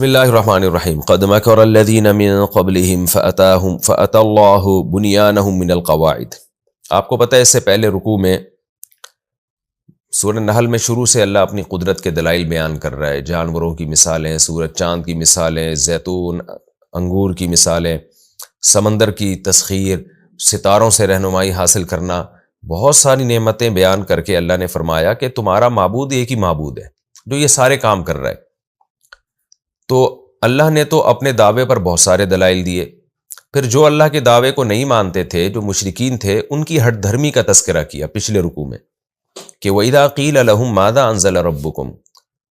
بسم اللہ الرحمن الرحیم قد مکر الذین من قبلہم فأتی اللہ بنیانہم من القواعد۔ آپ کو پتہ ہے اس سے پہلے رکوع میں سورہ نحل میں شروع سے اللہ اپنی قدرت کے دلائل بیان کر رہا ہے، جانوروں کی مثالیں، سورج چاند کی مثالیں، زیتون انگور کی مثالیں، سمندر کی تسخیر، ستاروں سے رہنمائی حاصل کرنا، بہت ساری نعمتیں بیان کر کے اللہ نے فرمایا کہ تمہارا معبود ایک ہی معبود ہے جو یہ سارے کام کر رہا ہے۔ تو اللہ نے تو اپنے دعوے پر بہت سارے دلائل دیے، پھر جو اللہ کے دعوے کو نہیں مانتے تھے، جو مشرکین تھے، ان کی ہٹ دھرمی کا تذکرہ کیا پچھلے رکوع میں کہ وَإِذَا قِيلَ لَهُم مَاذَا أَنزَلَ رَبُّكُمْ،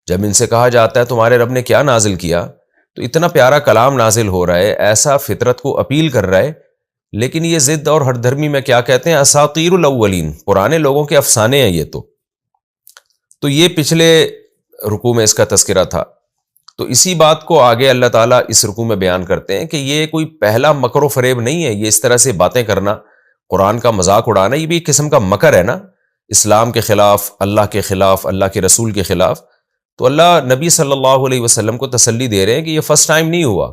جب ان سے کہا جاتا ہے تمہارے رب نے کیا نازل کیا، تو اتنا پیارا کلام نازل ہو رہا ہے، ایسا فطرت کو اپیل کر رہا ہے، لیکن یہ ضد اور ہٹ دھرمی میں کیا کہتے ہیں؟ اساطیر الاولین، پرانے لوگوں کے افسانے ہیں یہ تو یہ پچھلے رکوع میں اس کا تذکرہ تھا۔ تو اسی بات کو آگے اللہ تعالیٰ اس رکوع میں بیان کرتے ہیں کہ یہ کوئی پہلا مکر و فریب نہیں ہے، یہ اس طرح سے باتیں کرنا، قرآن کا مذاق اڑانا، یہ بھی ایک قسم کا مکر ہے نا، اسلام کے خلاف، اللہ کے خلاف، اللہ کے رسول کے خلاف۔ تو اللہ نبی صلی اللہ علیہ وسلم کو تسلی دے رہے ہیں کہ یہ فرسٹ ٹائم نہیں ہوا،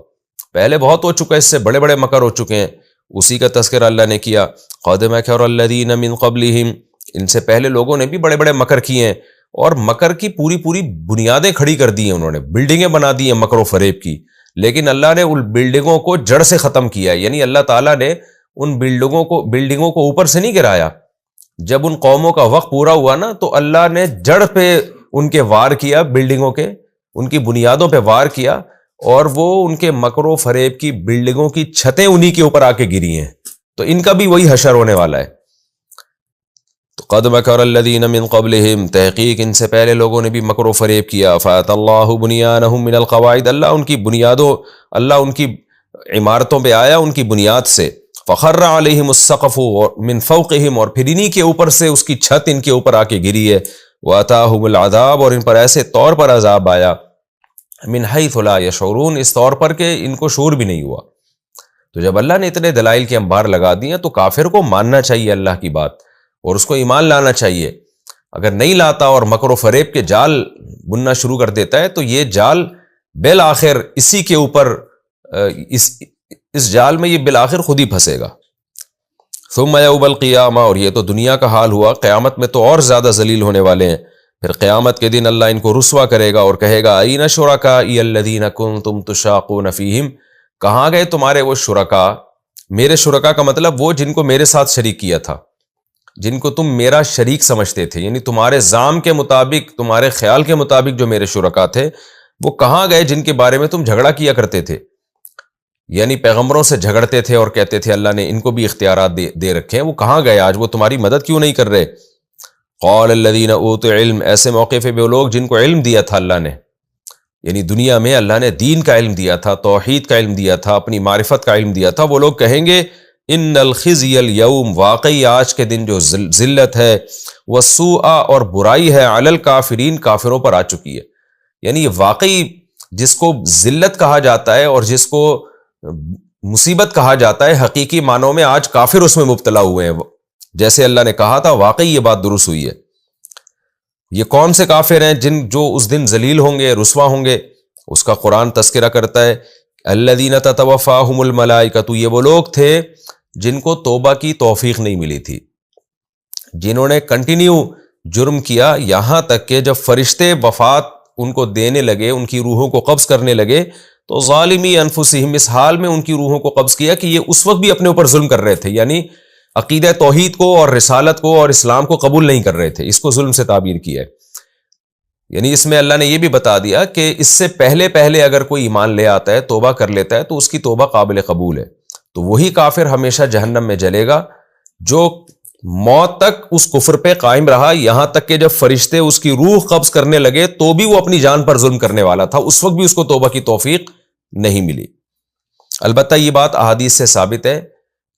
پہلے بہت ہو چکا ہے، اس سے بڑے بڑے مکر ہو چکے ہیں، اسی کا تذکرہ اللہ نے کیا۔ قد مکر الذین من قبلہم، ان سے پہلے لوگوں نے بھی بڑے بڑے مکر کیے ہیں، اور مکر کی پوری بنیادیں کھڑی کر دی ہیں، انہوں نے بلڈنگیں بنا دی ہیں مکر و فریب کی، لیکن اللہ نے ان بلڈنگوں کو جڑ سے ختم کیا ہے، یعنی اللہ تعالیٰ نے ان بلڈنگوں کو اوپر سے نہیں گرایا۔ جب ان قوموں کا وقت پورا ہوا نا، تو اللہ نے جڑ پہ ان کے وار کیا، بلڈنگوں کے، ان کی بنیادوں پہ وار کیا، اور وہ ان کے مکر و فریب کی بلڈنگوں کی چھتیں انہی کے اوپر آ کے گری ہیں، تو ان کا بھی وہی حشر ہونے والا ہے۔ قد مکر الذین من قبلہم، تحقیق ان سے پہلے لوگوں نے بھی مکر و فریب کیا، فأتی اللہ بنیانہم من القواعد، اللہ ان کی عمارتوں پہ آیا ان کی بنیاد سے، فخر علیہم السقف من فوقہم، اور پھر انہی کے اوپر سے اس کی چھت ان کے اوپر آ کے گری ہے، واتاہم العذاب، اور ان پر ایسے طور پر عذاب آیا، من حیث لا یشعرون، اس طور پر کہ ان کو شعور بھی نہیں ہوا۔ تو جب اللہ نے اتنے دلائل کے انبار لگا دیے تو کافر کو ماننا چاہیے اللہ کی بات، اور اس کو ایمان لانا چاہیے۔ اگر نہیں لاتا اور مکر و فریب کے جال بننا شروع کر دیتا ہے تو یہ جال بالآخر اسی کے اوپر اس جال میں یہ بالآخر خود ہی پھنسے گا۔ ثم یوم القیامہ، اور یہ تو دنیا کا حال ہوا، قیامت میں تو اور زیادہ ذلیل ہونے والے ہیں۔ پھر قیامت کے دن اللہ ان کو رسوا کرے گا اور کہے گا این شرکائی الذین کنتم تشاقون فیہم، کہاں گئے تمہارے وہ شرکا؟ میرے شرکا کا مطلب وہ جن کو میرے ساتھ شریک کیا تھا، جن کو تم میرا شریک سمجھتے تھے، یعنی تمہارے زعم کے مطابق، تمہارے خیال کے مطابق جو میرے شرکا تھے، وہ کہاں گئے جن کے بارے میں تم جھگڑا کیا کرتے تھے؟ یعنی پیغمبروں سے جھگڑتے تھے اور کہتے تھے اللہ نے ان کو بھی اختیارات دے رکھے ہیں، وہ کہاں گئے آج؟ وہ تمہاری مدد کیوں نہیں کر رہے؟ قال الذین اوتوا علم، ایسے موقع پہ وہ لوگ جن کو علم دیا تھا اللہ نے، یعنی دنیا میں اللہ نے دین کا علم دیا تھا، توحید کا علم دیا تھا، اپنی معرفت کا علم دیا تھا، وہ لوگ کہیں گے ان الخزی الیوم، واقعی آج کے دن جو ذلت ہے، والسوء، اور برائی ہے، علی الکافرین، کافروں پر آ چکی ہے۔ یعنی واقعی جس کو ذلت کہا جاتا ہے اور جس کو مصیبت کہا جاتا ہے، حقیقی معنوں میں آج کافر اس میں مبتلا ہوئے ہیں، جیسے اللہ نے کہا تھا، واقعی یہ بات درست ہوئی ہے۔ یہ کون سے کافر ہیں جو اس دن ذلیل ہوں گے، رسوا ہوں گے؟ اس کا قرآن تذکرہ کرتا ہے، الذین تتوفاہم الملائکۃ، یہ وہ لوگ تھے جن کو توبہ کی توفیق نہیں ملی تھی، جنہوں نے کنٹینیو جرم کیا، یہاں تک کہ جب فرشتے وفات ان کو دینے لگے، ان کی روحوں کو قبض کرنے لگے، تو ظالمی انفسہم، اس حال میں ان کی روحوں کو قبض کیا کہ یہ اس وقت بھی اپنے اوپر ظلم کر رہے تھے، یعنی عقیدہ توحید کو اور رسالت کو اور اسلام کو قبول نہیں کر رہے تھے، اس کو ظلم سے تعبیر کیا ہے۔ یعنی اس میں اللہ نے یہ بھی بتا دیا کہ اس سے پہلے اگر کوئی ایمان لے آتا ہے، توبہ کر لیتا ہے، تو اس کی توبہ قابل قبول ہے، تو وہی کافر ہمیشہ جہنم میں جلے گا جو موت تک اس کفر پہ قائم رہا، یہاں تک کہ جب فرشتے اس کی روح قبض کرنے لگے تو بھی وہ اپنی جان پر ظلم کرنے والا تھا، اس وقت بھی اس کو توبہ کی توفیق نہیں ملی۔ البتہ یہ بات احادیث سے ثابت ہے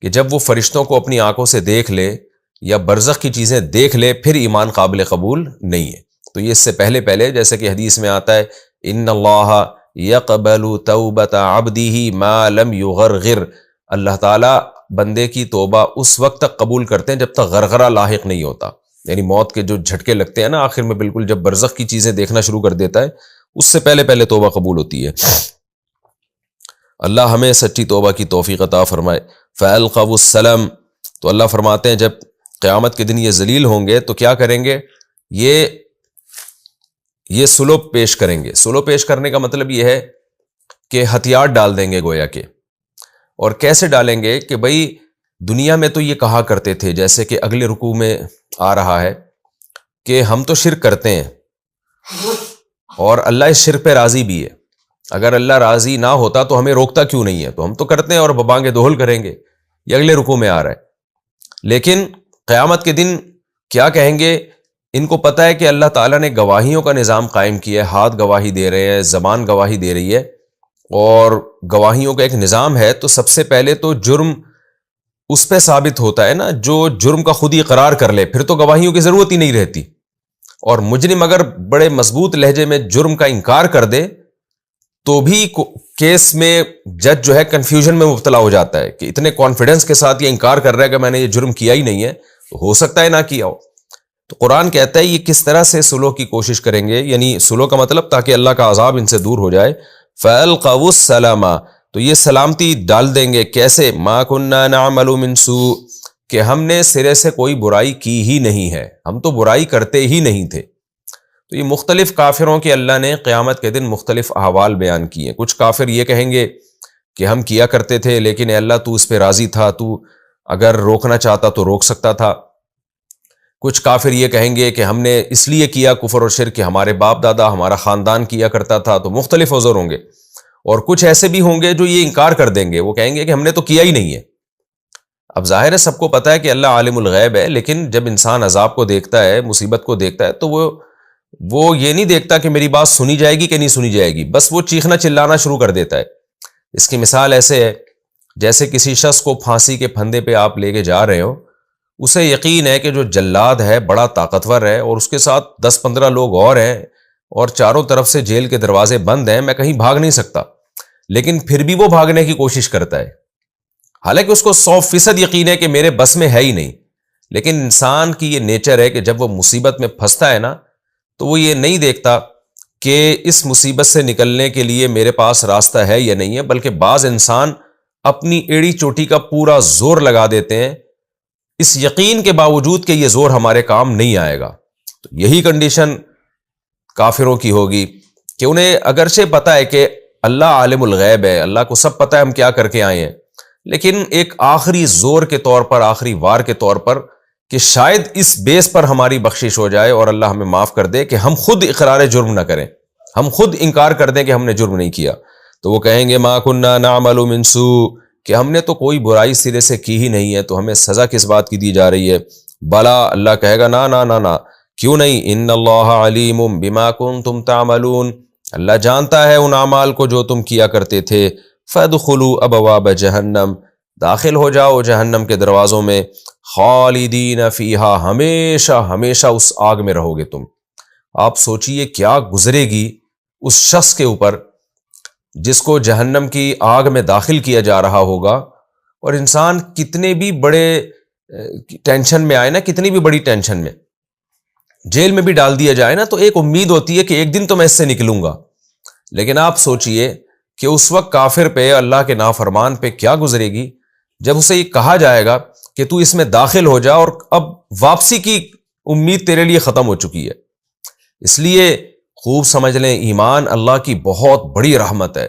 کہ جب وہ فرشتوں کو اپنی آنکھوں سے دیکھ لے یا برزخ کی چیزیں دیکھ لے، پھر ایمان قابل قبول نہیں ہے۔ تو یہ اس سے پہلے جیسے کہ حدیث میں آتا ہے، ان اللہ یقبل توبۃ عبدہ ما لم یغرغر، اللہ تعالیٰ بندے کی توبہ اس وقت تک قبول کرتے ہیں جب تک غرغرہ لاحق نہیں ہوتا، یعنی موت کے جو جھٹکے لگتے ہیں نا آخر میں، بالکل جب برزخ کی چیزیں دیکھنا شروع کر دیتا ہے، اس سے پہلے پہلے توبہ قبول ہوتی ہے۔ اللہ ہمیں سچی توبہ کی توفیق عطا فرمائے۔ فَأَلْقَوْا السَّلَمَ، تو اللہ فرماتے ہیں جب قیامت کے دن یہ ذلیل ہوں گے تو کیا کریں گے، یہ سلو پیش کریں گے۔ سلو پیش کرنے کا مطلب یہ ہے کہ ہتھیار ڈال دیں گے گویا کہ، اور کیسے ڈالیں گے کہ بھئی دنیا میں تو یہ کہا کرتے تھے، جیسے کہ اگلے رکوع میں آ رہا ہے کہ ہم تو شرک کرتے ہیں اور اللہ اس شرک پہ راضی بھی ہے، اگر اللہ راضی نہ ہوتا تو ہمیں روکتا کیوں نہیں ہے، تو ہم تو کرتے ہیں اور ببانگ دہل کریں گے، یہ اگلے رکوع میں آ رہا ہے۔ لیکن قیامت کے دن کیا کہیں گے، ان کو پتہ ہے کہ اللہ تعالیٰ نے گواہیوں کا نظام قائم کیا ہے، ہاتھ گواہی دے رہے ہیں، زبان گواہی دے رہی ہے، اور گواہیوں کا ایک نظام ہے، تو سب سے پہلے تو جرم اس پہ ثابت ہوتا ہے نا جو جرم کا خود ہی اقرار کر لے، پھر تو گواہیوں کی ضرورت ہی نہیں رہتی۔ اور مجرم اگر بڑے مضبوط لہجے میں جرم کا انکار کر دے تو بھی کیس میں جج جو ہے کنفیوژن میں مبتلا ہو جاتا ہے کہ اتنے کانفیڈنس کے ساتھ یہ انکار کر رہا ہے کہ میں نے یہ جرم کیا ہی نہیں ہے، تو ہو سکتا ہے نہ کیا ہو۔ تو قرآن کہتا ہے یہ کس طرح سے سلو کی کوشش کریں گے، یعنی سلو کا مطلب تاکہ اللہ کا عذاب ان سے دور ہو جائے۔ فَأَلْقَوْا السَّلَامَ، تو یہ سلامتی ڈال دیں گے، کیسے، مَا كُنَّا نَعْمَلُ مِن سُوءٍ، کہ ہم نے سرے سے کوئی برائی کی ہی نہیں ہے، ہم تو برائی کرتے ہی نہیں تھے۔ تو یہ مختلف کافروں کے اللہ نے قیامت کے دن مختلف احوال بیان کیے۔ کچھ کافر یہ کہیں گے کہ ہم کیا کرتے تھے لیکن اے اللہ تو اس پہ راضی تھا، تو اگر روکنا چاہتا تو روک سکتا تھا۔ کچھ کافر یہ کہیں گے کہ ہم نے اس لیے کیا کفر اور شرک کہ ہمارے باپ دادا ہمارا خاندان کیا کرتا تھا، تو مختلف عذر ہوں گے۔ اور کچھ ایسے بھی ہوں گے جو یہ انکار کر دیں گے، وہ کہیں گے کہ ہم نے تو کیا ہی نہیں ہے۔ اب ظاہر ہے سب کو پتہ ہے کہ اللہ عالم الغیب ہے، لیکن جب انسان عذاب کو دیکھتا ہے، مصیبت کو دیکھتا ہے، تو وہ یہ نہیں دیکھتا کہ میری بات سنی جائے گی کہ نہیں سنی جائے گی، بس وہ چیخنا چلانا شروع کر دیتا ہے۔ اس کی مثال ایسے ہے جیسے کسی شخص کو پھانسی کے پھندے پہ آپ لے کے جا رہے ہو، اسے یقین ہے کہ جو جلاد ہے بڑا طاقتور ہے اور اس کے ساتھ 10-15 لوگ اور ہیں اور چاروں طرف سے جیل کے دروازے بند ہیں، میں کہیں بھاگ نہیں سکتا، لیکن پھر بھی وہ بھاگنے کی کوشش کرتا ہے، حالانکہ اس کو 100% یقین ہے کہ میرے بس میں ہے ہی نہیں۔ لیکن انسان کی یہ نیچر ہے کہ جب وہ مصیبت میں پھنستا ہے نا تو وہ یہ نہیں دیکھتا کہ اس مصیبت سے نکلنے کے لیے میرے پاس راستہ ہے یا نہیں ہے، بلکہ بعض انسان اپنی ایڑی چوٹی کا پورا زور لگا دیتے ہیں اس یقین کے باوجود کہ یہ زور ہمارے کام نہیں آئے گا۔ تو یہی کنڈیشن کافروں کی ہوگی کہ انہیں اگرچہ پتہ ہے کہ اللہ عالم الغیب ہے، اللہ کو سب پتہ ہے ہم کیا کر کے آئے ہیں، لیکن ایک آخری زور کے طور پر، آخری وار کے طور پر کہ شاید اس بیس پر ہماری بخشش ہو جائے اور اللہ ہمیں معاف کر دے کہ ہم خود اقرار جرم نہ کریں، ہم خود انکار کر دیں کہ ہم نے جرم نہیں کیا، تو وہ کہیں گے ما كنا نعمل من سوء، کہ ہم نے تو کوئی برائی سرے سے کی ہی نہیں ہے، تو ہمیں سزا کس بات کی دی جا رہی ہے۔ بلا، اللہ کہے گا نا نا نا نا، کیوں نہیں، ان اللہ علیم بما کنتم تعملون، اللہ جانتا ہے ان اعمال کو جو تم کیا کرتے تھے۔ فادخلوا ابواب جہنم، داخل ہو جاؤ جہنم کے دروازوں میں، خالدین فیہا، ہمیشہ ہمیشہ اس آگ میں رہو گے تم۔ آپ سوچئے کیا گزرے گی اس شخص کے اوپر جس کو جہنم کی آگ میں داخل کیا جا رہا ہوگا، اور انسان کتنے بھی بڑے ٹینشن میں آئے نا، کتنی بھی بڑی ٹینشن میں، جیل میں بھی ڈال دیا جائے نا، تو ایک امید ہوتی ہے کہ ایک دن تو میں اس سے نکلوں گا، لیکن آپ سوچئے کہ اس وقت کافر پہ، اللہ کے نافرمان پہ کیا گزرے گی جب اسے یہ کہا جائے گا کہ تو اس میں داخل ہو جا اور اب واپسی کی امید تیرے لیے ختم ہو چکی ہے۔ اس لیے خوب سمجھ لیں، ایمان اللہ کی بہت بڑی رحمت ہے۔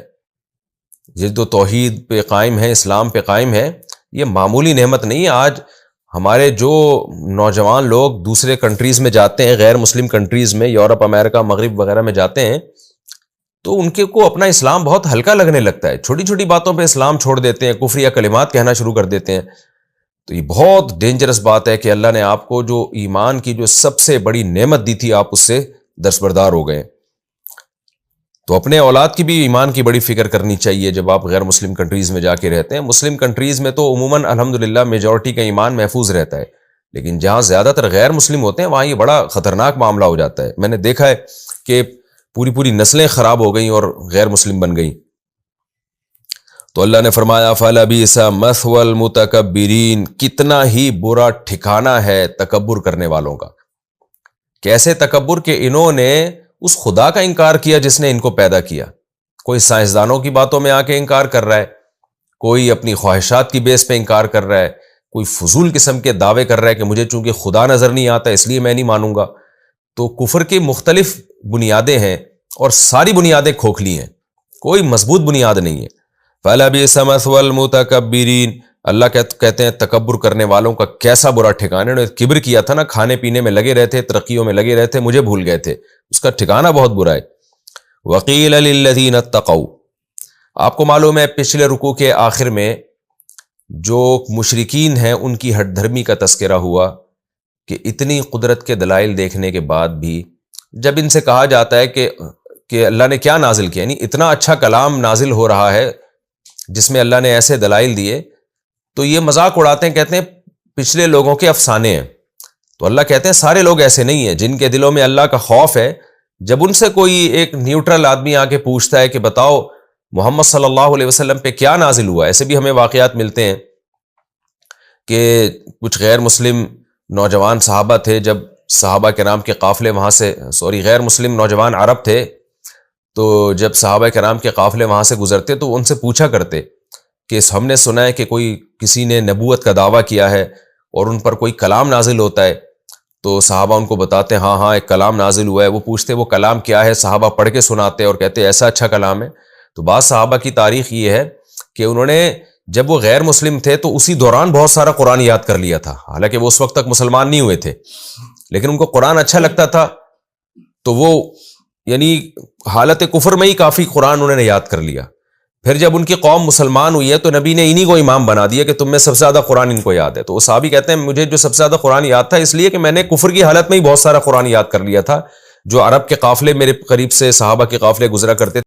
یہ جو توحید پہ قائم ہے، اسلام پہ قائم ہے، یہ معمولی نعمت نہیں ہے۔ آج ہمارے جو نوجوان لوگ دوسرے کنٹریز میں جاتے ہیں، غیر مسلم کنٹریز میں، یورپ، امریکہ، مغرب وغیرہ میں جاتے ہیں، تو ان کے کو اپنا اسلام بہت ہلکا لگنے لگتا ہے، چھوٹی چھوٹی باتوں پہ اسلام چھوڑ دیتے ہیں، کفریہ کلمات کہنا شروع کر دیتے ہیں۔ تو یہ بہت ڈینجرس بات ہے کہ اللہ نے آپ کو جو ایمان کی جو سب سے بڑی نعمت دی تھی، آپ اس سے دستبردار ہو گئے۔ تو اپنے اولاد کی بھی ایمان کی بڑی فکر کرنی چاہیے جب آپ غیر مسلم کنٹریز میں جا کے رہتے ہیں۔ مسلم کنٹریز میں تو عموماً الحمدللہ میجورٹی کا ایمان محفوظ رہتا ہے، لیکن جہاں زیادہ تر غیر مسلم ہوتے ہیں وہاں یہ بڑا خطرناک معاملہ ہو جاتا ہے۔ میں نے دیکھا ہے کہ پوری نسلیں خراب ہو گئیں اور غیر مسلم بن گئیں۔ تو اللہ نے فرمایا فَلَبِئْسَ مَثْوَى الْمُتَكَبِّرِينَ، کتنا ہی برا ٹھکانہ ہے تکبر کرنے والوں کا۔ کیسے تکبر کہ انہوں نے اس خدا کا انکار کیا جس نے ان کو پیدا کیا. کوئی سائنسدانوں کی باتوں میں آ کے انکار کر رہا ہے, کوئی اپنی خواہشات کی بیس پہ انکار کر رہا ہے, کوئی فضول قسم کے دعوے کر رہا ہے کہ مجھے چونکہ خدا نظر نہیں آتا اس لیے میں نہیں مانوں گا. تو کفر کی مختلف بنیادیں ہیں اور ساری بنیادیں کھوکھلی ہیں, کوئی مضبوط بنیاد نہیں ہے. فَلَبِئْسَ مَثْوَى الْمُتَكَبِّرِينَ, اللہ کہتے ہیں تکبر کرنے والوں کا کیسا برا ٹھکانہ. انہوں نے کبر کیا تھا نا, کھانے پینے میں لگے رہتے, ترقیوں میں لگے رہتے, مجھے بھول گئے تھے, اس کا ٹھکانہ بہت برا ہے. وَقِيلَ لِلَّذِينَ اتَّقَوْا, آپ کو معلوم ہے پچھلے رکوع کے آخر میں جو مشرکین ہیں ان کی ہٹ دھرمی کا تذکرہ ہوا کہ اتنی قدرت کے دلائل دیکھنے کے بعد بھی جب ان سے کہا جاتا ہے کہ اللہ نے کیا نازل کیا, یعنی اتنا اچھا کلام نازل ہو رہا ہے جس میں اللہ نے ایسے دلائل دیے, تو یہ مذاق اڑاتے ہیں, کہتے ہیں پچھلے لوگوں کے افسانے ہیں. تو اللہ کہتے ہیں سارے لوگ ایسے نہیں ہیں جن کے دلوں میں اللہ کا خوف ہے. جب ان سے کوئی ایک نیوٹرل آدمی آ کے پوچھتا ہے کہ بتاؤ محمد صلی اللہ علیہ وسلم پہ کیا نازل ہوا, ایسے بھی ہمیں واقعات ملتے ہیں کہ کچھ غیر مسلم نوجوان صحابہ تھے, جب صحابہ کرام کے قافلے وہاں سے غیر مسلم نوجوان عرب تھے, تو جب صحابہ کرام کے قافلے وہاں سے گزرتے تو ان سے پوچھا کرتے کہ ہم نے سنا ہے کہ کسی نے نبوت کا دعویٰ کیا ہے اور ان پر کوئی کلام نازل ہوتا ہے. تو صحابہ ان کو بتاتے ہیں ہاں ایک کلام نازل ہوا ہے. وہ پوچھتے وہ کلام کیا ہے, صحابہ پڑھ کے سناتے اور کہتے ایسا اچھا کلام ہے. تو بعض صحابہ کی تاریخ یہ ہے کہ انہوں نے جب وہ غیر مسلم تھے تو اسی دوران بہت سارا قرآن یاد کر لیا تھا, حالانکہ وہ اس وقت تک مسلمان نہیں ہوئے تھے, لیکن ان کو قرآن اچھا لگتا تھا تو وہ یعنی حالت کفر میں ہی کافی قرآن انہوں نے یاد کر لیا. پھر جب ان کی قوم مسلمان ہوئی ہے تو نبی نے انہی کو امام بنا دیا کہ تم میں سب سے زیادہ قرآن ان کو یاد ہے. تو وہ صحابی کہتے ہیں مجھے جو سب سے زیادہ قرآن یاد تھا اس لیے کہ میں نے کفر کی حالت میں ہی بہت سارا قرآن یاد کر لیا تھا. جو عرب کے قافلے میرے قریب سے صحابہ کے قافلے گزرا کرتے